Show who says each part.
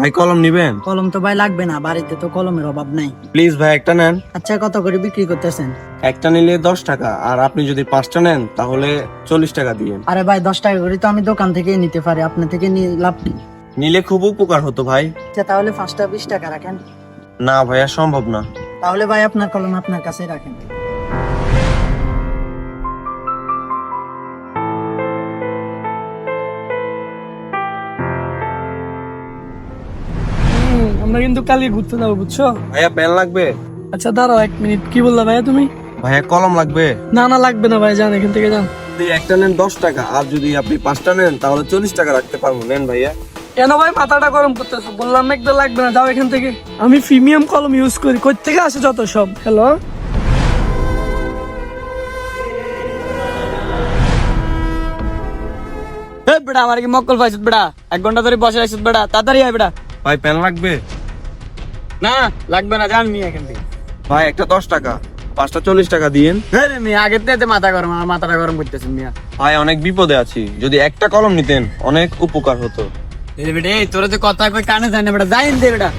Speaker 1: ভাই কলম নিবেন?
Speaker 2: কলম তো ভাই লাগবে না, বাড়িতে তো কলমের অভাব নাই।
Speaker 1: প্লিজ ভাই একটা নেন।
Speaker 2: আচ্ছা, কত করে বিক্রি করতেছেন?
Speaker 1: একটা নিলে 10 টাকা, আর আপনি যদি 5টা নেন তাহলে 40 টাকা দিবেন।
Speaker 2: আরে ভাই, 10 টাকা করে তো আমি দোকান থেকেই নিতে পারি, আপনি থেকে নিয়ে লাভ কি?
Speaker 1: নিলে খুব উপকার হতো ভাই।
Speaker 2: আচ্ছা, তাহলে 5টা 20 টাকা রাখেন।
Speaker 1: না ভাইয়া, সম্ভব না।
Speaker 2: তাহলে ভাই আপনার কলম আপনার কাছেই রাখেন।
Speaker 3: আমরা কিন্তু কালকে ঘুরতে যাবো, বুঝছো?
Speaker 1: ভাইয়া পেন লাগবে?
Speaker 3: আচ্ছা দাঁড়াও 1 মিনিট, কি বললা ভাইয়া তুমি?
Speaker 1: ভাইয়া কলম লাগবে?
Speaker 3: না না, লাগবে না ভাই, যান এখান থেকে যান।
Speaker 1: যদি একটা নেন 10 টাকা, আর যদি আপনি 5টা নেন তাহলে 40 টাকা রাখতে পারবো। নেন ভাইয়া।
Speaker 3: কেন ভাই মাথাটা গরম করতেছো? বললাম না একটা লাগবে না, যাও এখান থেকে। আমি প্রিমিয়াম কলম ইউজ করি, কই থেকে আসে যত সব। হ্যালো,
Speaker 4: বেটা আমার কি মক্কল পাইছিস বেটা? 1 ঘন্টা ধরে বসে আছিস বেটা, তাড়াতাড়ি আয় বেটা।
Speaker 1: ভাই পেন লাগবে?
Speaker 4: না লাগবে না, যান মিয়া এখান থেকে।
Speaker 1: ভাই একটা 10 টাকা, 5টা 40 টাকা দিয়েন।
Speaker 4: হ্যাঁ রে মিয়া, আগের থেকে মাথা গরম, আমার মাথাটা গরম করতেছেন মিয়া।
Speaker 1: ভাই অনেক বিপদে আছি, যদি একটা কলম নিতেন অনেক উপকার হতো।
Speaker 4: এই বেটা, এই তোরা তো কথা কই কানে যায় না বেটা, যাই দে বেটা।